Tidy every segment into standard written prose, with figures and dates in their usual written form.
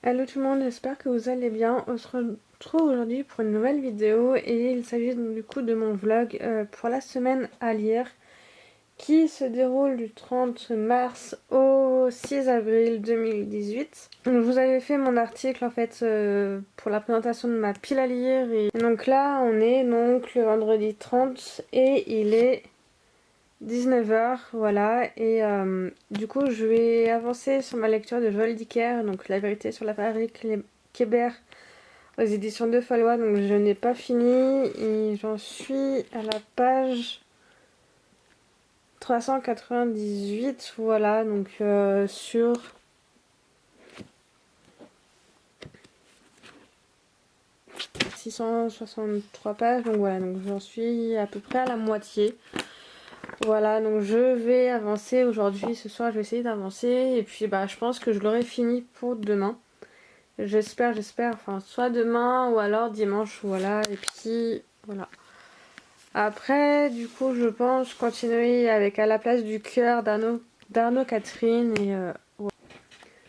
Hello tout le monde, j'espère que vous allez bien. On se retrouve aujourd'hui pour une nouvelle vidéo et il s'agit du coup de mon vlog pour la semaine à lire qui se déroule du 30 mars au 6 avril 2018. Donc, je vous avais fait mon article en fait pour la présentation de ma pile à lire et donc là on est donc le vendredi 30 et il est 19h, voilà, et du coup je vais avancer sur ma lecture de Joël Dicker, donc La vérité sur l'affaire Kébert aux éditions de Fallois, donc je n'ai pas fini et j'en suis à la page 398, voilà, donc sur 663 pages, donc voilà, donc j'en suis à peu près à la moitié. Voilà, donc je vais avancer aujourd'hui, ce soir je vais essayer d'avancer et puis je pense que je l'aurai fini pour demain. J'espère, enfin soit demain ou alors dimanche, voilà, et puis voilà. Après, du coup, je pense continuer avec À la place du cœur d'Arnaud Catherine et voilà.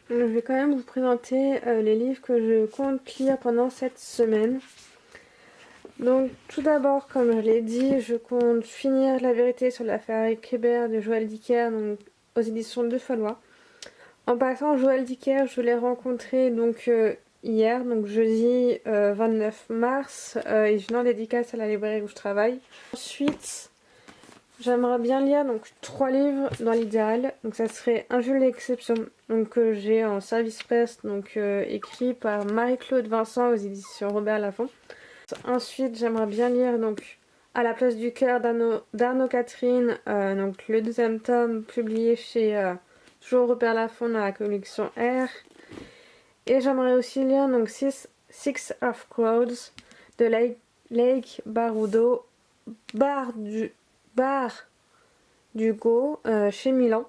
Je vais quand même vous présenter les livres que je compte lire pendant cette semaine. Donc tout d'abord, comme je l'ai dit, je compte finir La vérité sur l'affaire Kébert de Joël Dicker, donc aux éditions de Fallois. En passant, Joël Dicker, je l'ai rencontré donc hier, donc jeudi 29 mars, et je viens en dédicace à la librairie où je travaille. Ensuite, j'aimerais bien lire donc 3 livres dans l'idéal. Donc ça serait Un jeu d'exception, donc que j'ai en service presse, donc écrit par Marie-Claude Vincent aux éditions Robert Laffont. Ensuite, j'aimerais bien lire donc À la place du cœur d'Arnaud Catherine, donc le deuxième tome publié chez toujours Robert Laffont dans la collection R. Et j'aimerais aussi lire donc Six of Clouds de Lake Barudo, Bardugo chez Milan.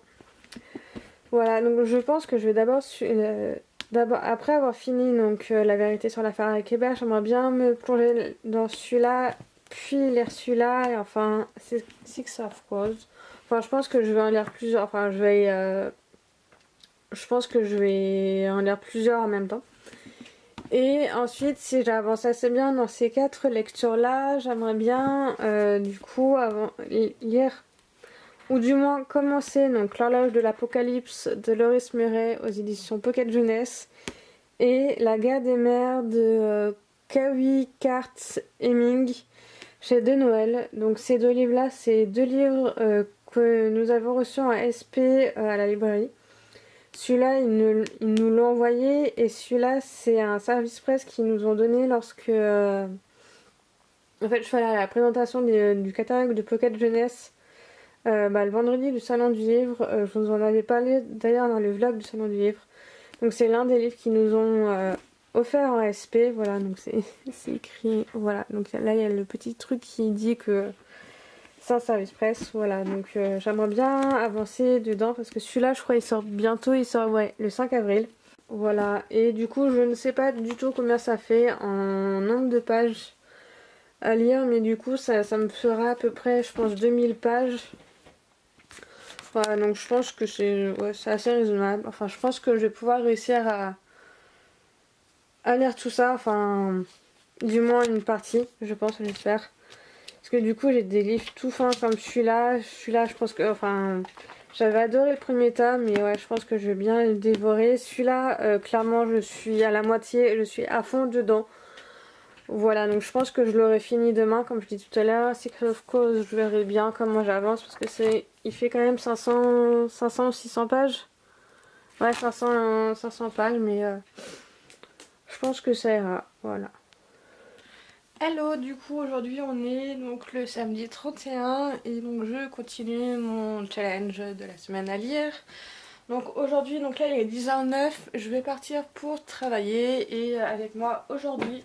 Voilà, donc je pense que je vais d'abord après avoir fini donc La vérité sur l'affaire Kébert, j'aimerais bien me plonger dans celui-là, puis lire celui-là, et enfin Six of Crows. Enfin, je pense que je vais en lire plusieurs, enfin je pense que je vais en lire plusieurs en même temps. Et ensuite, si j'avance assez bien dans ces 4 lectures-là, j'aimerais bien du coup lire ou du moins commencer donc L'horloge de l'apocalypse de Loris Murray aux éditions Pocket Jeunesse et La guerre des mers de Kawi Karts Hemming chez De Noël. Donc ces 2 livres-là, c'est 2 livres que nous avons reçus en SP à la librairie. Celui-là, ils nous l'ont envoyé et celui-là, c'est un service presse qu'ils nous ont donné lorsque en fait je fais la présentation du catalogue de Pocket Jeunesse le vendredi du salon du livre. Je vous en avais parlé d'ailleurs dans le vlog du salon du livre. Donc c'est l'un des livres qui nous ont offert en SP, voilà, donc c'est écrit, voilà, donc là il y a le petit truc qui dit que c'est un service presse, voilà, donc j'aimerais bien avancer dedans parce que celui-là je crois il sort bientôt, il sort le 5 avril. Voilà, et du coup je ne sais pas du tout combien ça fait en nombre de pages à lire, mais du coup ça me fera à peu près je pense 2000 pages. Voilà, donc je pense que c'est assez raisonnable. Enfin, je pense que je vais pouvoir réussir à lire tout ça. Enfin, du moins une partie, je pense, j'espère. Parce que du coup, j'ai des livres tout fins comme celui-là. Celui-là, je pense que... Enfin, j'avais adoré le premier tome, mais ouais, je pense que je vais bien le dévorer. Celui-là, clairement, je suis à la moitié. Je suis à fond dedans. Voilà, donc je pense que je l'aurai fini demain, comme je dis tout à l'heure. Secret of Cause, je verrai bien comment j'avance, parce que il fait quand même 500 ou 600 pages. Ouais, 500 pages, mais je pense que ça ira, voilà. Hello, du coup aujourd'hui on est donc le samedi 31 et donc je continue mon challenge de la semaine à lire. Donc aujourd'hui, donc là il est 10h09, je vais partir pour travailler et avec moi aujourd'hui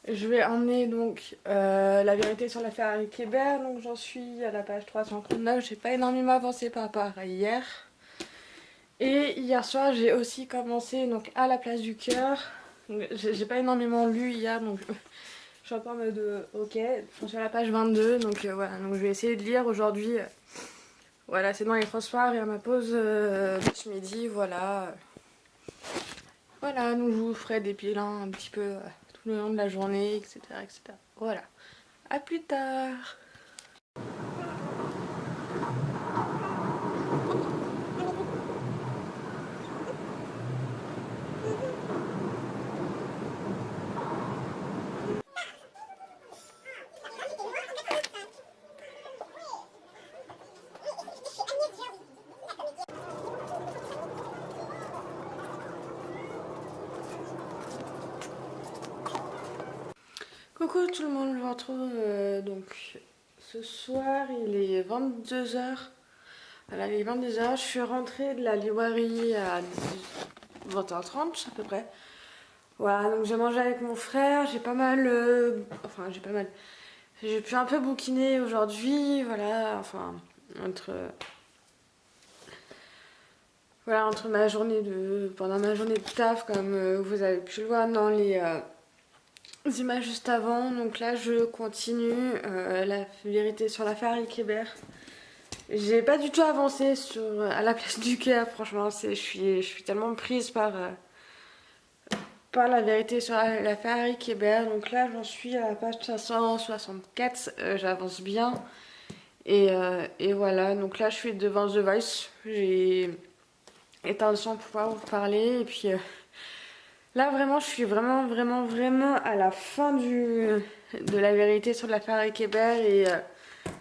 je vais emmener donc La vérité sur l'affaire Kébert. Donc j'en suis à la page 339, j'ai pas énormément avancé par rapport à hier. Et hier soir j'ai aussi commencé donc À la place du cœur. J'ai pas énormément lu hier, donc je suis un peu en mode ok, je suis à la page 22, donc voilà, donc je vais essayer de lire aujourd'hui. Voilà, c'est dans les transports et à ma pause de ce midi, voilà. Voilà, donc je vous ferai des bilans un petit peu tout le long de la journée, etc. etc. Voilà, à plus tard. Coucou tout le monde, je vous retrouve donc ce soir, il est 22 h. Voilà, il est 22 h, je suis rentrée de la librairie à 20 h 30 à peu près. Voilà, donc j'ai mangé avec mon frère, j'ai pas mal... J'ai pu un peu bouquiner aujourd'hui, voilà, enfin, entre... Voilà, entre ma journée de... Pendant ma journée de taf, comme vous avez pu le voir dans les images juste avant. Donc là, je continue la vérité sur l'affaire Ikebert. J'ai pas du tout avancé à la place du Caire, franchement. Je suis tellement prise par la vérité sur l'affaire Ikebert. Donc là, j'en suis à la page 564. J'avance bien. Et voilà, donc là, je suis devant The Voice. J'ai éteint le son pour pouvoir vous parler. Et puis là, vraiment, je suis vraiment à la fin de la vérité sur l'affaire Ikebert. Et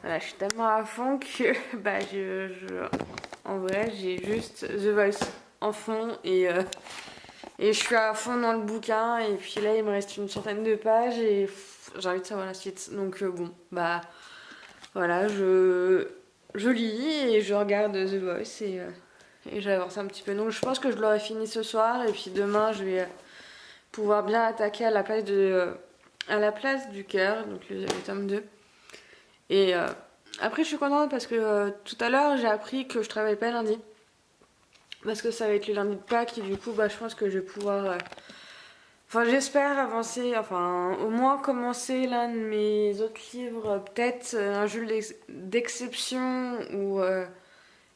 voilà, je suis tellement à fond que bah, en vrai, j'ai juste The Voice en fond et je suis à fond dans le bouquin. Et puis là, il me reste une centaine de pages et j'ai envie de savoir la suite. Donc bon, bah voilà, je lis et je regarde The Voice et j'avance un petit peu. Donc je pense que je l'aurai fini ce soir et puis demain, je vais pouvoir bien attaquer à la place du cœur, donc le tome 2. Et après, je suis contente parce que tout à l'heure, j'ai appris que je travaille pas lundi. Parce que ça va être le lundi de Pâques et du coup, bah, je pense que je vais pouvoir... Enfin, j'espère avancer, enfin, au moins commencer l'un de mes autres livres, peut-être un jeu d'exception ou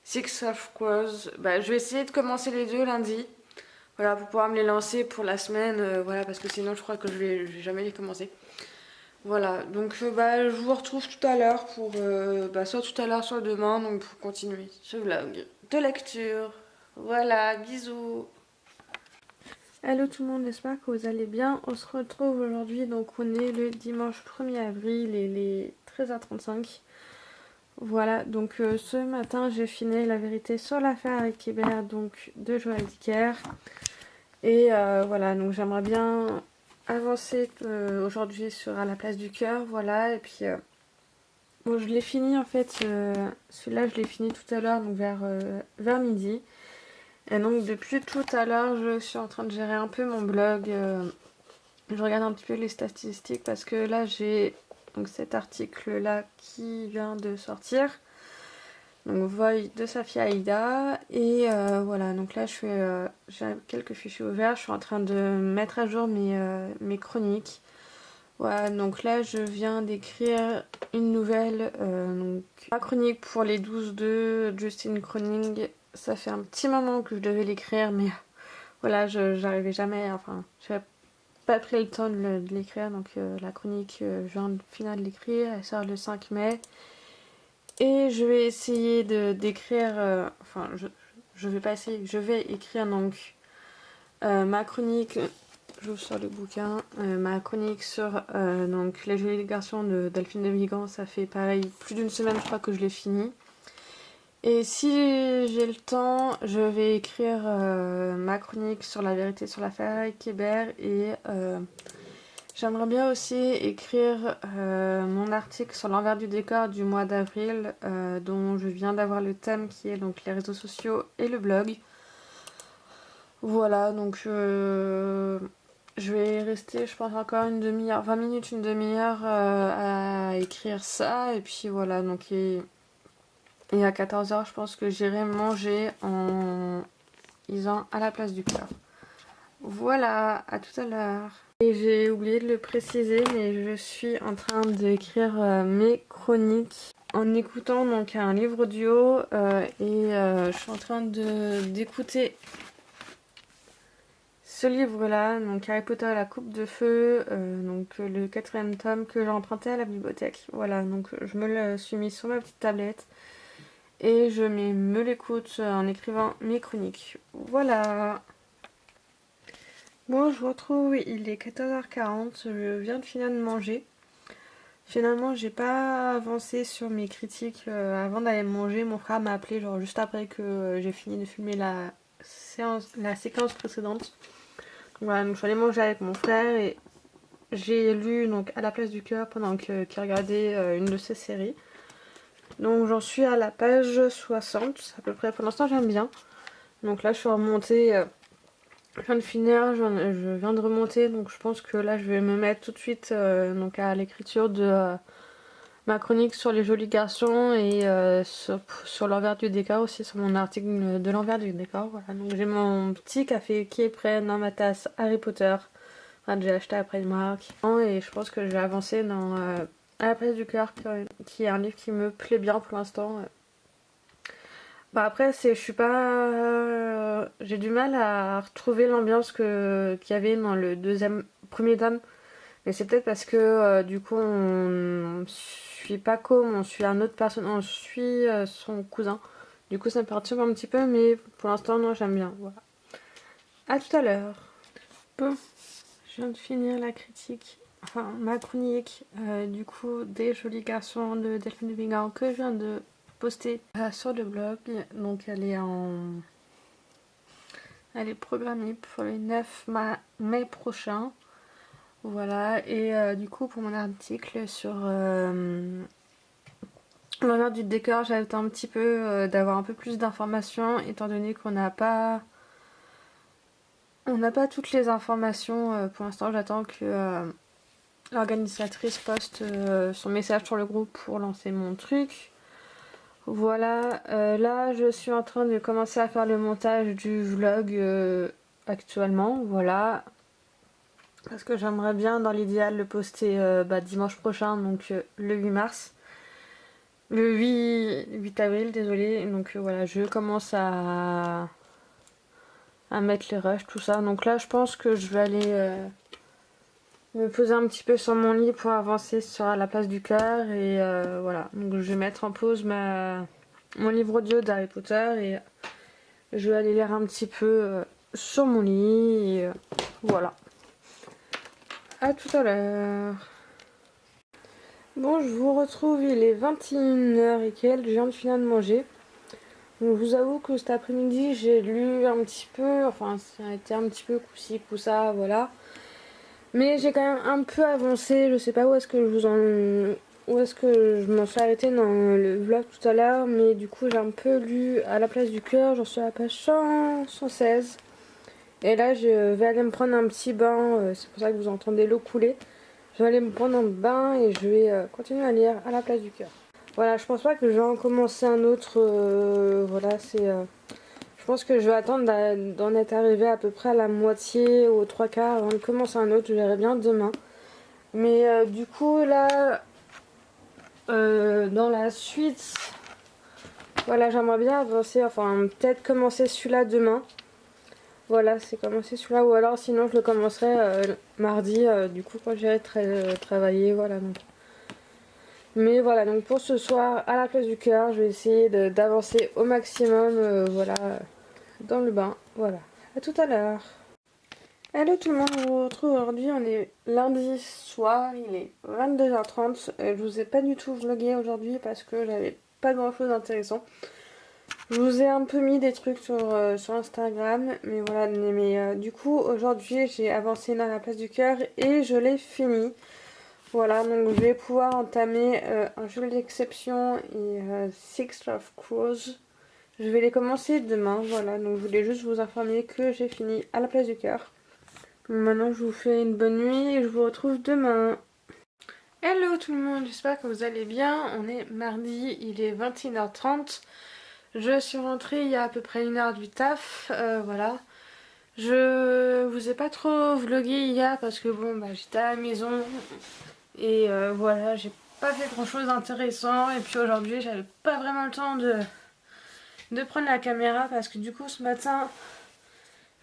Six of Crows. Bah, je vais essayer de commencer les deux lundi. Voilà, pour pouvoir me les lancer pour la semaine, voilà, parce que sinon, je crois que je vais jamais les commencer. Voilà, donc bah, je vous retrouve tout à l'heure pour, soit tout à l'heure, soit demain, donc pour continuer ce vlog de lecture. Voilà, bisous. Hello tout le monde, j'espère que vous allez bien. On se retrouve aujourd'hui, donc on est le dimanche 1er avril et les 13h35. Voilà, donc ce matin j'ai fini la vérité sur l'affaire Ikebert, donc de Joël Dicker. Et voilà, donc j'aimerais bien avancer aujourd'hui sur À la place du cœur, voilà, et puis bon, je l'ai fini en fait, celui-là je l'ai fini tout à l'heure, donc vers midi. Et donc depuis tout à l'heure, je suis en train de gérer un peu mon blog, je regarde un petit peu les statistiques parce que là j'ai donc cet article-là qui vient de sortir. Donc Void de Safia Aïda et voilà, donc là j'ai quelques fichiers ouverts, je suis en train de mettre à jour mes chroniques. Voilà, donc là je viens d'écrire une nouvelle donc ma chronique pour les 12-2 Justine Croning. Ça fait un petit moment que je devais l'écrire mais voilà, j'arrivais jamais, enfin j'avais pas pris le temps de l'écrire, donc la chronique je viens de finir de l'écrire, elle sort le 5 mai. Et je vais essayer d'écrire, je vais pas essayer, je vais écrire donc ma chronique, je vous sors le bouquin, ma chronique sur donc les jolies garçons de Delphine de Vigan. Ça fait pareil, plus d'une semaine je crois que je l'ai fini. Et si j'ai le temps, je vais écrire ma chronique sur la vérité sur l'affaire Ikebert et... j'aimerais bien aussi écrire mon article sur l'envers du décor du mois d'avril, dont je viens d'avoir le thème qui est donc les réseaux sociaux et le blog. Voilà, donc je vais rester, je pense, encore une demi-heure, 20 minutes, une demi-heure à écrire ça. Et puis voilà, donc et à 14 h, je pense que j'irai manger en lisant À la place du cœur. Voilà, à tout à l'heure. Et j'ai oublié de le préciser, mais je suis en train d'écrire mes chroniques en écoutant donc un livre audio et je suis en train d'écouter ce livre-là, donc Harry Potter et la Coupe de Feu, donc le 4e tome que j'ai emprunté à la bibliothèque. Voilà, donc je me le suis mis sur ma petite tablette et je me l'écoute en écrivant mes chroniques. Voilà. Bon, je vous retrouve, il est 14h40, je viens de finir de manger. Finalement, j'ai pas avancé sur mes critiques avant d'aller manger. Mon frère m'a appelé genre juste après que j'ai fini de filmer la séquence précédente. Donc voilà, donc je suis allée manger avec mon frère et j'ai lu donc À la place du cœur pendant qu'il regardait une de ses séries. Donc j'en suis à la page 60 à peu près. Pour l'instant, j'aime bien. Donc là, je suis remontée. Je viens de finir, je viens de remonter, donc je pense que là je vais me mettre tout de suite donc à l'écriture de ma chronique sur les jolis garçons et sur l'envers du décor aussi, sur mon article de l'envers du décor. Voilà, donc j'ai mon petit café qui est prêt dans ma tasse Harry Potter, enfin, que j'ai acheté après une marque. Et je pense que je vais avancer dans À la place du cœur, qui est un livre qui me plaît bien pour l'instant. Bah après, je suis pas. J'ai du mal à retrouver l'ambiance qu'il y avait dans le premier tome. Mais c'est peut-être parce que du coup, on suit Paco, on suit un autre personnage, on suit son cousin. Du coup, ça me perturbe un petit peu, mais pour l'instant, non, j'aime bien. Voilà. À tout à l'heure. Bon, je viens de finir la critique, enfin ma chronique, du coup, des jolis garçons de Delphine de Vigan que je viens de poster sur le blog. Donc elle est programmée pour le 9 mai prochain. Voilà, et du coup pour mon article sur l'envers du décor, j'attends un petit peu d'avoir un peu plus d'informations, étant donné qu'on n'a pas toutes les informations. Pour l'instant, j'attends que l'organisatrice poste son message sur le groupe pour lancer mon truc. Voilà, là je suis en train de commencer à faire le montage du vlog actuellement, voilà. Parce que j'aimerais bien dans l'idéal le poster dimanche prochain, donc le 8 mars. Le 8 avril, désolé. Donc voilà, je commence à mettre les rushs, tout ça. Donc là je pense que je vais aller me poser un petit peu sur mon lit pour avancer sur la place du cœur. Et voilà, donc je vais mettre en pause mon livre audio d'Harry Potter et je vais aller lire un petit peu sur mon lit et voilà. À tout à l'heure. Bon, je vous retrouve, il est 21h et quelques, je viens de finir de manger. Donc je vous avoue que cet après-midi j'ai lu un petit peu, enfin ça a été un petit peu coup-ci, coup-ça, voilà. Mais j'ai quand même un peu avancé, je sais pas où est-ce que je m'en suis arrêtée dans le vlog tout à l'heure, mais du coup j'ai un peu lu À la place du cœur, j'en suis à la page 116. Et là je vais aller me prendre un petit bain, c'est pour ça que vous entendez l'eau couler. Je vais aller me prendre un bain et je vais continuer à lire À la place du cœur. Voilà, je pense pas que je vais en commencer un autre, voilà, je pense que je vais attendre d'en être arrivé à peu près à la moitié ou aux 3/4 avant de commencer un autre, je verrai bien demain. Mais du coup là, dans la suite, voilà, j'aimerais bien avancer, enfin peut-être commencer celui-là demain. Voilà, c'est commencer celui-là, ou alors sinon je le commencerai mardi, du coup quand j'irai travailler, voilà. Donc. Mais voilà, donc pour ce soir, À la place du cœur, je vais essayer d'avancer au maximum, voilà, dans le bain, voilà. À tout à l'heure. Hello tout le monde, on vous retrouve aujourd'hui, on est lundi soir, il est 22h30. Je vous ai pas du tout vlogué aujourd'hui parce que j'avais pas grand chose d'intéressant. Je vous ai un peu mis des trucs sur Instagram, mais voilà, du coup aujourd'hui j'ai avancé dans la place du cœur et je l'ai fini. Voilà, donc je vais pouvoir entamer un jeu d'exception et Six of Crows. Je vais les commencer demain, voilà, donc je voulais juste vous informer que j'ai fini À la place du cœur. Maintenant je vous fais une bonne nuit et je vous retrouve demain. Hello tout le monde, j'espère que vous allez bien. On est mardi, il est 21h30. Je suis rentrée il y a à peu près 1 heure du taf, voilà. Je vous ai pas trop vlogué hier parce que bon, j'étais à la maison et voilà, j'ai pas fait grand chose d'intéressant. Et puis aujourd'hui, j'avais pas vraiment le temps de prendre la caméra parce que du coup, ce matin,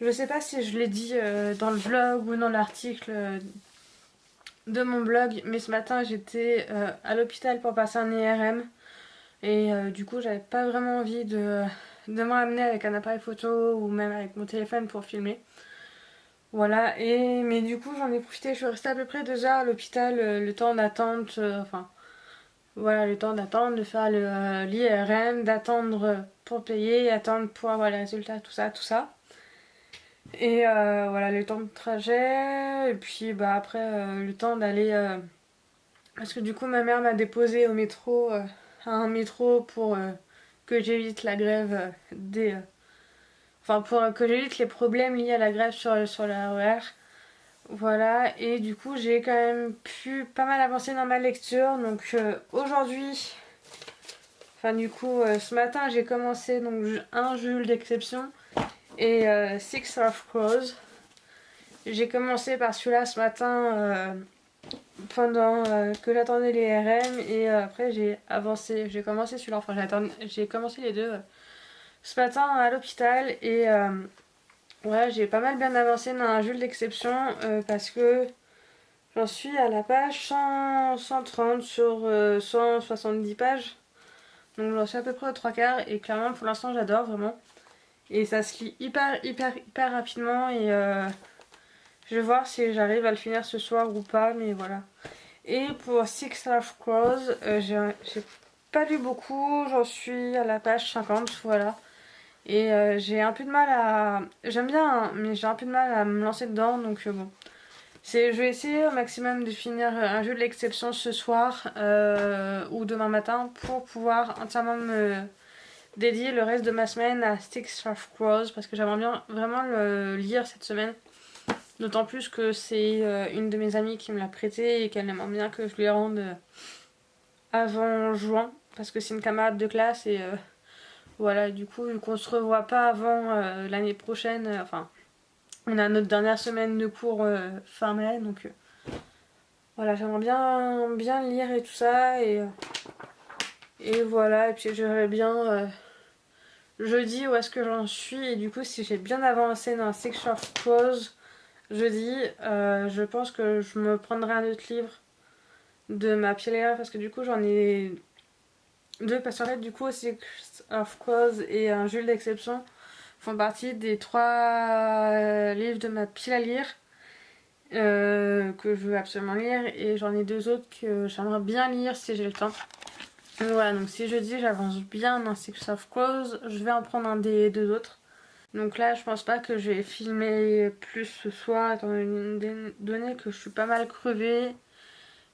Je sais pas si je l'ai dit dans le vlog ou dans l'article de mon blog, mais ce matin j'étais à l'hôpital pour passer un IRM. Et du coup j'avais pas vraiment envie de me ramener avec un appareil photo ou même avec mon téléphone pour filmer. Voilà, mais du coup j'en ai profité, je suis restée à peu près 2 heures à l'hôpital, le temps d'attente, enfin voilà, le temps d'attendre, de faire l'IRM, d'attendre pour payer, attendre pour avoir les résultats, tout ça, tout ça. Et voilà, le temps de trajet, et puis bah après le temps d'aller... parce que du coup ma mère m'a déposé au métro, à un métro pour que j'évite la grève enfin pour que j'évite les problèmes liés à la grève sur la RER. Voilà, et du coup j'ai quand même pu pas mal avancer dans ma lecture. Donc aujourd'hui, enfin du coup ce matin j'ai commencé donc un Jules d'exception et Six of Crows. J'ai commencé par celui-là ce matin pendant que j'attendais les RM et après j'ai avancé, j'ai commencé celui-là, enfin j'ai commencé les deux ce matin à l'hôpital et ouais, j'ai pas mal bien avancé dans un Jules d'exception parce que j'en suis à la page 130 sur 170 pages. Donc j'en suis à peu près aux 3/4 et clairement pour l'instant j'adore vraiment. Et ça se lit hyper rapidement et je vais voir si j'arrive à le finir ce soir ou pas, mais voilà. Et pour Six of Crows, j'ai pas lu beaucoup, j'en suis à la page 50, voilà. Et j'ai un peu de mal à... J'aime bien, hein, mais j'ai un peu de mal à me lancer dedans, donc bon. Je vais essayer au maximum de finir un jeu de l'exception ce soir ou demain matin pour pouvoir entièrement me dédier le reste de ma semaine à Six of Crows parce que j'aimerais bien vraiment le lire cette semaine. D'autant plus que c'est une de mes amies qui me l'a prêté et qu'elle aimerait bien que je lui rende avant juin parce que c'est une camarade de classe et voilà, du coup vu qu'on se revoit pas avant l'année prochaine, enfin on a notre dernière semaine de cours fin mai, donc voilà, j'aimerais bien lire et tout ça et voilà, et puis j'aimerais bien jeudi où est-ce que j'en suis et du coup si j'ai bien avancé dans Six of Crows jeudi, je pense que je me prendrai un autre livre de ma Pialéa parce que du coup j'en ai deux parce qu'en fait du coup Six of Crows et un Jules d'exception font partie des 3 livres de ma pile à lire que je veux absolument lire et j'en ai 2 autres que j'aimerais bien lire si j'ai le temps. Donc voilà, donc si jeudi j'avance bien dans Six of Crows, je vais en prendre un des 2 autres. Donc là je pense pas que je vais filmer plus ce soir étant donné que je suis pas mal crevée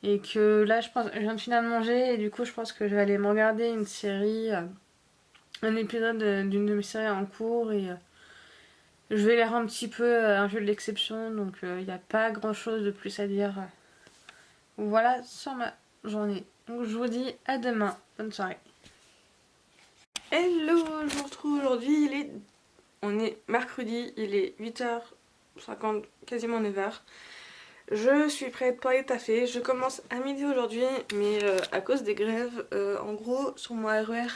et que là je viens de finir de manger et du coup je pense que je vais aller me regarder une série, un épisode d'une de mes séries en cours et je vais lire un petit peu un jeu de l'exception, donc il n'y a pas grand chose de plus à dire. Voilà sur ma journée. Donc je vous dis à demain, bonne soirée. Hello, je vous retrouve aujourd'hui, on est mercredi, il est 8h50, quasiment 9h. Je suis prête pour aller taffer, je commence à midi aujourd'hui, mais à cause des grèves, en gros sur mon RER,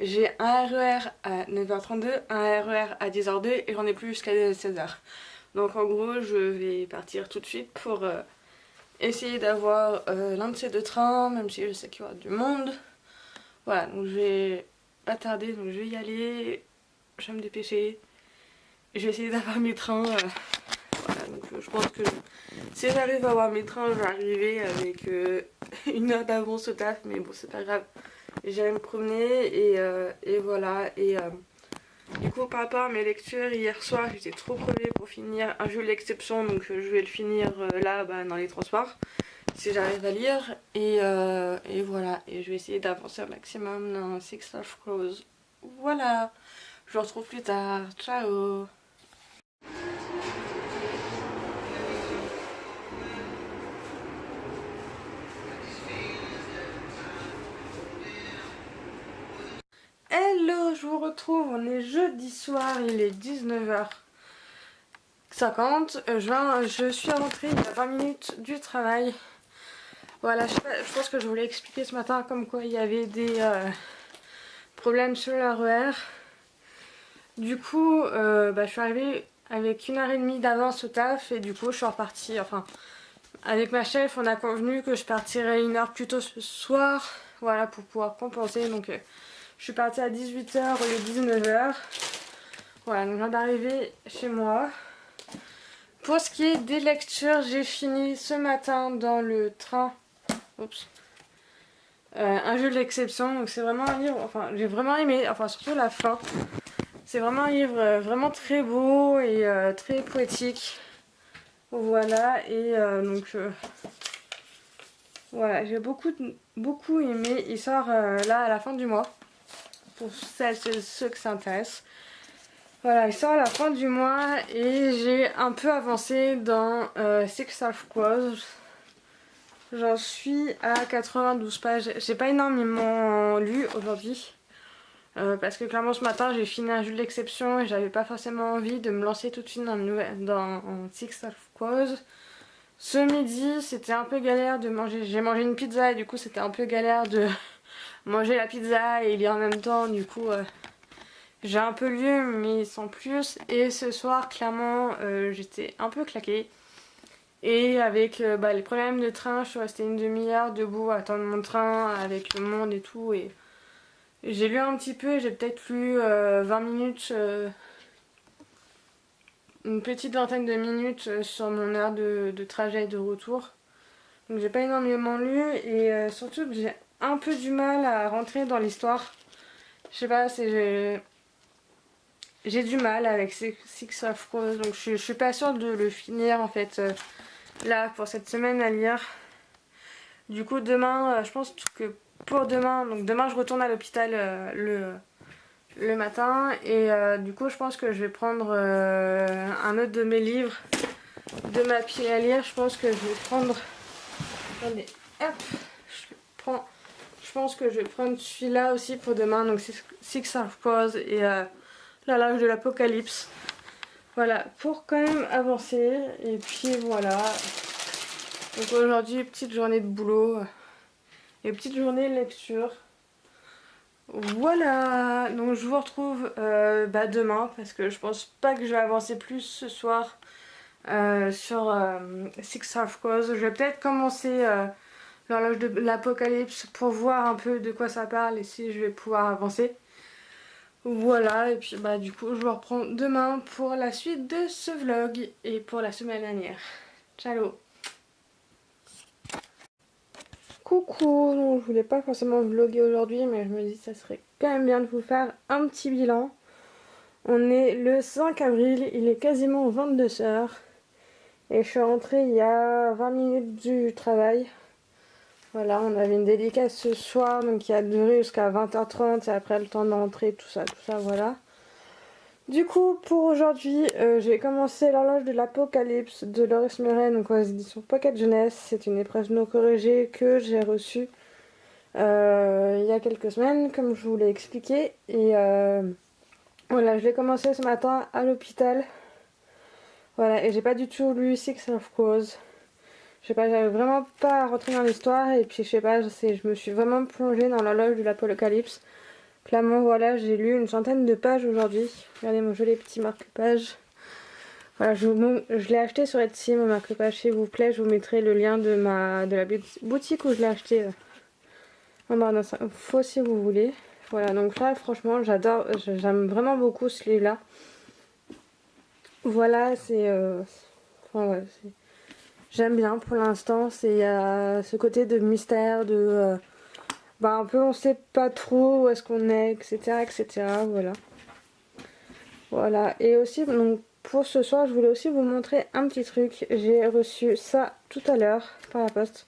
j'ai un RER à 9h32, un RER à 10h02 et j'en ai plus jusqu'à 16h. Donc en gros je vais partir tout de suite pour essayer d'avoir l'un de ces 2 trains, même si je sais qu'il y aura du monde. Voilà, donc je vais pas tarder, donc je vais y aller, je vais me dépêcher. Je vais essayer d'avoir mes trains. Voilà, donc je pense que si j'arrive à avoir mes trains, je vais arriver avec 1 heure d'avance au taf, mais bon c'est pas grave. J'allais me promener et voilà. Et du coup par rapport à mes lectures, hier soir j'étais trop crevée pour finir un jeu d'exception, donc je vais le finir là dans les transports si j'arrive à lire et voilà, et je vais essayer d'avancer un maximum dans Six of Crows. Voilà, je vous retrouve plus tard, ciao. Hello, je vous retrouve, on est jeudi soir, il est 19h50, je suis rentrée il y a 20 minutes du travail. Voilà, je pense que je voulais expliquer ce matin comme quoi il y avait des problèmes sur la RER. Du coup, je suis arrivée avec 1h30 d'avance au taf et du coup je suis repartie, enfin avec ma chef on a convenu que je partirais 1 heure plus tôt ce soir, voilà, pour pouvoir compenser. Donc je suis partie à 18h au lieu de 19h. Voilà, donc je viens d'arriver chez moi. Pour ce qui est des lectures, j'ai fini ce matin dans le train. Oups. Un jeu de l'exception, donc c'est vraiment un livre, enfin j'ai vraiment aimé, enfin surtout la fin. C'est vraiment un livre vraiment très beau et très poétique. Voilà, et donc voilà, j'ai beaucoup aimé. Il sort là à la fin du mois, pour celles et ceux que ça intéresse. Voilà, il sort à la fin du mois et j'ai un peu avancé dans Six of Crows. J'en suis à 92 pages. J'ai pas énormément lu aujourd'hui. Parce que clairement ce matin j'ai fini un jeu de l'exception et j'avais pas forcément envie de me lancer tout de suite dans Six of Crows. Ce midi c'était un peu galère de manger. J'ai mangé une pizza et du coup c'était un peu galère de manger la pizza et lire en même temps. Du coup j'ai un peu lu mais sans plus. Et ce soir clairement j'étais un peu claquée. Et avec les problèmes de train, je suis restée une demi-heure debout à attendre mon train avec le monde et tout. Et j'ai lu un petit peu, j'ai peut-être lu 20 minutes, une petite vingtaine de minutes sur mon heure de trajet et de retour. Donc j'ai pas énormément lu et surtout que j'ai un peu du mal à rentrer dans l'histoire. Je sais pas, j'ai du mal avec Six of Crows, donc je suis pas sûre de le finir en fait là pour cette semaine à lire. Du coup demain, je pense que pour demain, donc demain je retourne à l'hôpital le matin et du coup je pense que je vais prendre un autre de mes livres de ma pile à lire. Je pense que je vais prendre, attendez, hop, je pense que je vais prendre celui-là aussi pour demain, donc Six of Crows et La Lâche de l'Apocalypse. Voilà, pour quand même avancer. Et puis voilà, donc aujourd'hui petite journée de boulot et petite journée de lecture. Voilà, donc je vous retrouve demain parce que je pense pas que je vais avancer plus ce soir sur Six of Crows. Je vais peut-être commencer l'horloge de l'Apocalypse pour voir un peu de quoi ça parle et si je vais pouvoir avancer. Voilà, et puis du coup je vous reprends demain pour la suite de ce vlog et pour la semaine dernière. Ciao. Coucou, donc je voulais pas forcément vlogger aujourd'hui mais je me dis que ça serait quand même bien de vous faire un petit bilan. On est le 5 avril, il est quasiment 22h et je suis rentrée il y a 20 minutes du travail. Voilà, on avait une dédicace ce soir donc qui a duré jusqu'à 20h30 et après le temps de rentrer, tout ça, voilà. Du coup, pour aujourd'hui, j'ai commencé l'horloge de l'Apocalypse de Loris Murray, donc aux éditions Pocket Jeunesse. C'est une épreuve non corrigée que j'ai reçue il y a quelques semaines, comme je vous l'ai expliqué. Et voilà, je l'ai commencé ce matin à l'hôpital. Voilà, et j'ai pas du tout lu Six of Crows. Je sais pas, j'avais vraiment pas à rentrer dans l'histoire. Et puis je sais pas, je me suis vraiment plongée dans l'horloge de l'Apocalypse. Clairement, voilà, j'ai lu une centaine de pages aujourd'hui. Regardez mon joli petit marque-page. Voilà, je l'ai acheté sur Etsy, mon marque-page, s'il vous plaît. Je vous mettrai le lien de la boutique où je l'ai acheté en barre d'infos si vous voulez. Voilà, donc là, franchement, j'aime vraiment beaucoup ce livre-là. Voilà, j'aime bien pour l'instant. Il y a ce côté de mystère, un peu on sait pas trop où est-ce qu'on est, etc. Voilà, et aussi donc pour ce soir je voulais aussi vous montrer un petit truc. J'ai reçu ça tout à l'heure par la poste.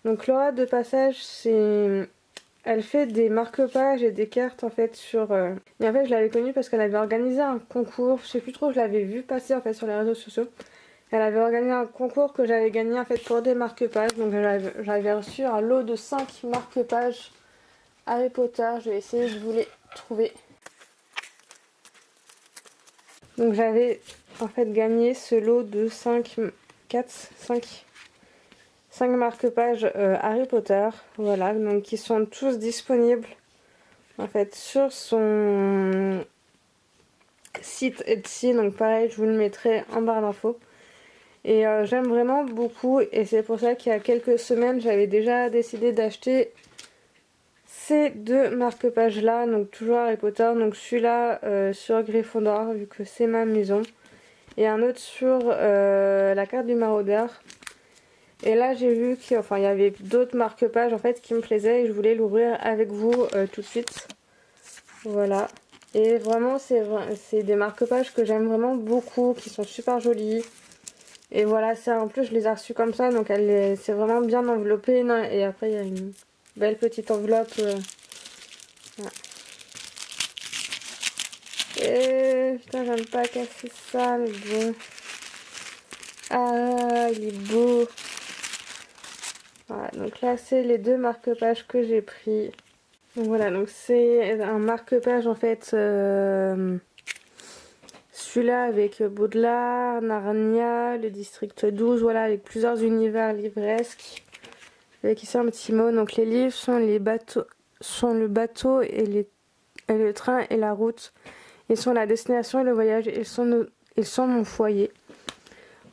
Donc Laura de Passage, elle fait des marque-pages et des cartes en fait sur... Et en fait je l'avais connue parce qu'elle avait organisé un concours, je sais plus trop, je l'avais vu passer en fait sur les réseaux sociaux. Elle avait organisé un concours que j'avais gagné en fait pour des marque-pages. Donc j'avais reçu un lot de 5 marque-pages Harry Potter. Je vais essayer de vous les trouver. Donc j'avais en fait gagné ce lot de 5 marque-pages Harry Potter. Voilà, donc qui sont tous disponibles en fait sur son site Etsy, donc pareil, je vous le mettrai en barre d'infos. Et j'aime vraiment beaucoup, et c'est pour ça qu'il y a quelques semaines, j'avais déjà décidé d'acheter ces deux marque-pages là, donc toujours Harry Potter, donc celui-là sur Gryffondor, vu que c'est ma maison, et un autre sur la carte du maraudeur. Et là j'ai vu qu'il y avait d'autres marque-pages en fait qui me plaisaient et je voulais l'ouvrir avec vous tout de suite. Voilà. Et vraiment c'est des marque-pages que j'aime vraiment beaucoup, qui sont super jolis. Et voilà, ça en plus je les ai reçus comme ça, donc c'est vraiment bien enveloppé. Et après il y a une belle petite enveloppe. Voilà. Et putain, j'aime pas casser ça, mais bon. Ah, il est beau. Voilà, donc là c'est les deux marque-pages que j'ai pris. Donc voilà, donc c'est un marque-page en fait, celui-là avec Baudelaire, Narnia, le district 12, voilà, avec plusieurs univers livresques. Avec ici un petit mot, donc les livres sont le bateau et le train et la route. Ils sont la destination et le voyage, ils sont mon foyer.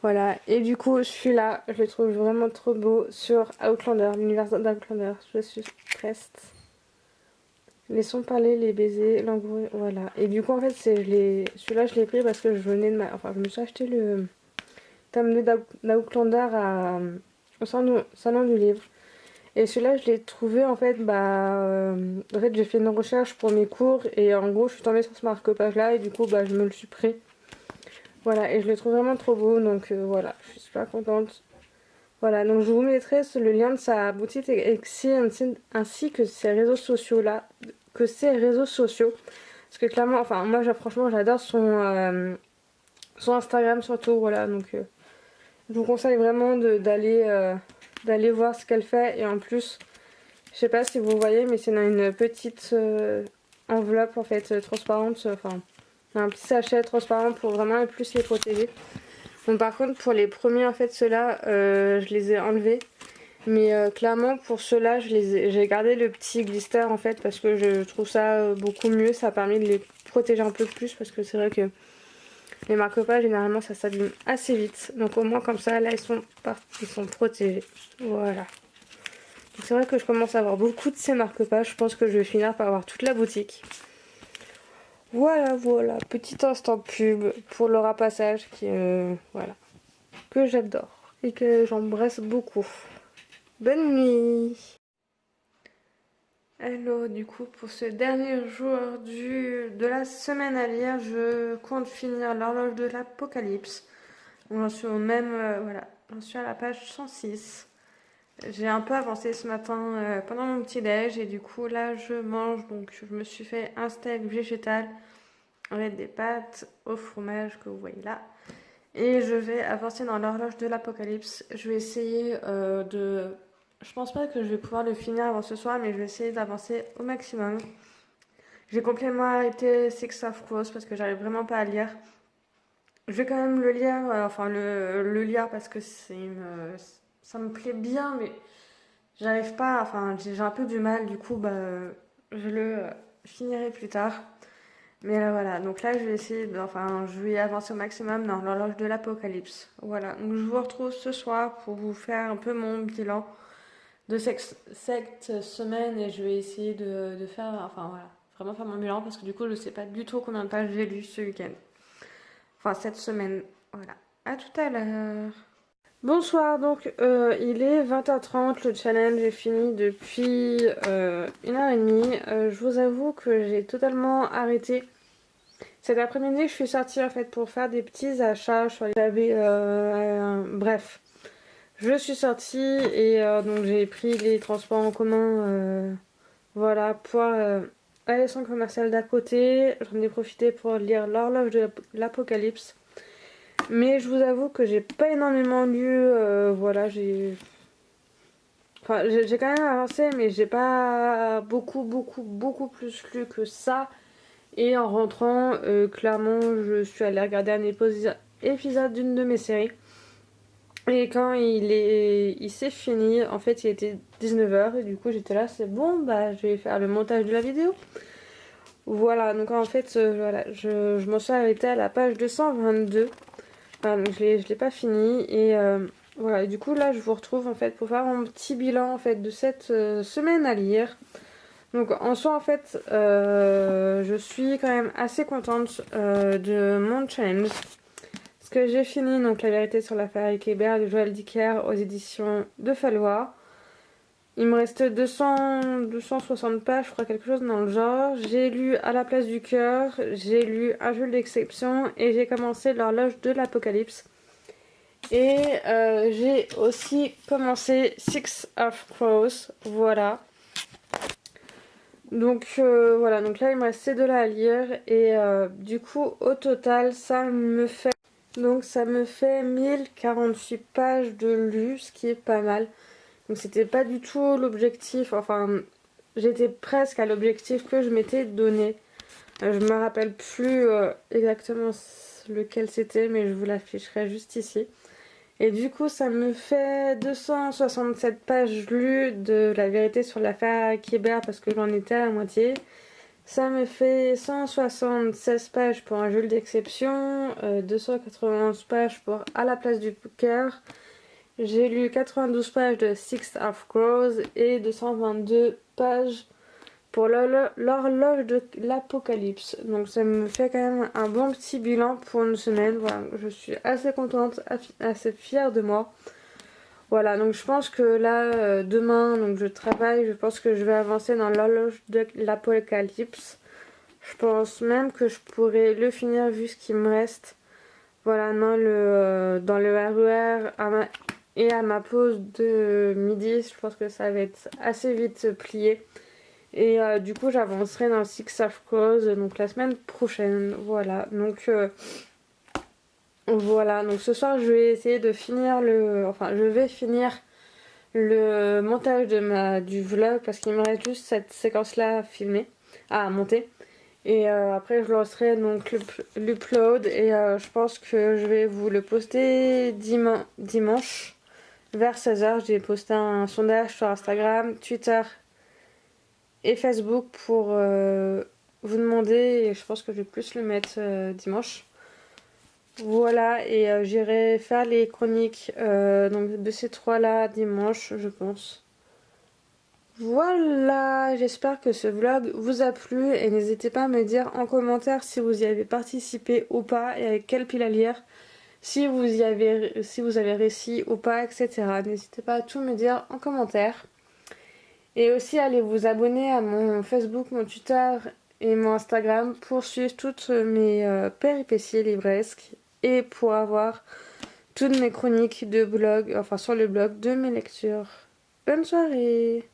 Voilà, et du coup celui-là, je le trouve vraiment trop beau sur Outlander, l'univers d'Outlander. Je suis preste. Laissons parler les baisers, langoureux, voilà. Et du coup en fait celui-là je l'ai pris parce que je je me suis acheté le tome d'Outlander au salon du livre. Et celui-là je l'ai trouvé en fait, en fait j'ai fait une recherche pour mes cours et en gros je suis tombée sur ce marque-page là et du coup je me le suis pris. Voilà, et je le trouve vraiment trop beau, donc voilà, je suis super contente. Voilà, donc je vous mettrai le lien de sa boutique ainsi que ses réseaux sociaux là, parce que clairement, enfin moi franchement j'adore son Instagram surtout, voilà, donc je vous conseille vraiment d'aller voir ce qu'elle fait. Et en plus, je sais pas si vous voyez, mais c'est dans une petite enveloppe en fait transparente, enfin un petit sachet transparent pour vraiment plus les protéger. Bon, par contre pour les premiers en fait ceux-là je les ai enlevés, mais clairement pour ceux-là j'ai gardé le petit blister en fait parce que je trouve ça beaucoup mieux, ça a permis de les protéger un peu plus parce que c'est vrai que les marque-pages généralement ça s'abîme assez vite, donc au moins comme ça là ils sont protégés. Voilà. C'est vrai que je commence à avoir beaucoup de ces marque-pages, je pense que je vais finir par avoir toute la boutique. Voilà, voilà, petit instant pub pour Laura Passage voilà, que j'adore et que j'embrasse beaucoup. Bonne nuit. Alors du coup pour ce dernier jour de la semaine à lire, je compte finir l'horloge de l'Apocalypse. J'en suis au même, voilà, j'en suis à la page 106. J'ai un peu avancé ce matin pendant mon petit déj et du coup là je mange, donc je me suis fait un steak végétal avec des pâtes au fromage que vous voyez là. Et je vais avancer dans l'horloge de l'Apocalypse. Je vais essayer Je pense pas que je vais pouvoir le finir avant ce soir, mais je vais essayer d'avancer au maximum. J'ai complètement arrêté Six of Crows parce que j'arrive vraiment pas à lire. Je vais quand même le lire, le lire parce que ça me plaît bien, mais j'arrive pas, j'ai un peu du mal, du coup je le finirai plus tard. Mais là, voilà, donc là je vais je vais avancer au maximum dans l'horloge de l'Apocalypse. Voilà, donc je vous retrouve ce soir pour vous faire un peu mon bilan de cette semaine et je vais essayer de faire, voilà, vraiment faire mon bilan parce que du coup je sais pas du tout combien de pages j'ai lu ce week-end. Enfin cette semaine, voilà. À tout à l'heure. Bonsoir, donc il est 20h30, le challenge est fini depuis 1h30. Je vous avoue que j'ai totalement arrêté. Cet après-midi, je suis sortie en fait pour faire des petits achats. Bref, je suis sortie et donc j'ai pris les transports en commun, voilà, pour aller au centre commercial d'à côté. J'en ai profité pour lire l'horloge de l'Apocalypse. Mais je vous avoue que j'ai pas énormément lu, voilà, j'ai quand même avancé, mais j'ai pas beaucoup plus lu que ça. Et en rentrant, clairement, je suis allée regarder un épisode d'une de mes séries. Et quand il s'est fini, en fait, il était 19h. Et du coup, j'étais là, c'est bon, je vais faire le montage de la vidéo. Voilà, donc en fait, voilà, je m'en suis arrêtée à la page 222. Voilà, donc je l'ai pas fini. Et voilà, et du coup là je vous retrouve en fait pour faire un petit bilan en fait de cette semaine à lire. Donc en soi en fait je suis quand même assez contente de mon challenge. Parce que j'ai fini donc La vérité sur l'affaire Ekeberg de Joël Dicker aux éditions de Falloir. Il me reste 260 pages, je crois, quelque chose dans le genre. J'ai lu À la place du cœur, j'ai lu Un jeu d'exception et j'ai commencé L'horloge de l'apocalypse. Et j'ai aussi commencé Six of Crows, voilà. Donc voilà, donc là il me reste ces deux-là à lire et du coup au total ça me fait 1048 pages de lu, ce qui est pas mal. Donc c'était pas du tout l'objectif, enfin j'étais presque à l'objectif que je m'étais donné. Je me rappelle plus exactement lequel c'était, mais je vous l'afficherai juste ici. Et du coup, ça me fait 267 pages lues de La vérité sur l'affaire Kébert parce que j'en étais à la moitié. Ça me fait 176 pages pour Un jeu d'exception, 291 pages pour À la place du cœur. J'ai lu 92 pages de Six of Crows et 222 pages pour l'horloge de l'apocalypse. Donc ça me fait quand même un bon petit bilan pour une semaine. Voilà, je suis assez contente, assez fière de moi. Voilà, donc je pense que là, demain, donc je travaille, je pense que je vais avancer dans l'horloge de l'apocalypse. Je pense même que je pourrais le finir vu ce qu'il me reste. Voilà, dans le RER et à ma pause de midi, je pense que ça va être assez vite plié. Et du coup, j'avancerai dans Six of Crows donc la semaine prochaine. Voilà, donc ce soir, je vais essayer de finir je vais finir le montage du vlog parce qu'il me reste juste cette séquence-là à filmer, à monter. Et après, je lancerai donc l'upload et je pense que je vais vous le poster dimanche vers 16h. J'ai posté un sondage sur Instagram, Twitter et Facebook pour vous demander, et je pense que je vais plus le mettre dimanche. Voilà, et j'irai faire les chroniques donc de ces trois-là dimanche, je pense. Voilà, j'espère que ce vlog vous a plu et n'hésitez pas à me dire en commentaire si vous y avez participé ou pas et avec quelle pile à lire, si vous avez réussi ou pas, etc. N'hésitez pas à tout me dire en commentaire. Et aussi allez vous abonner à mon Facebook, mon Twitter et mon Instagram pour suivre toutes mes péripéties livresques et pour avoir toutes mes chroniques de blog, enfin sur le blog de mes lectures. Bonne soirée!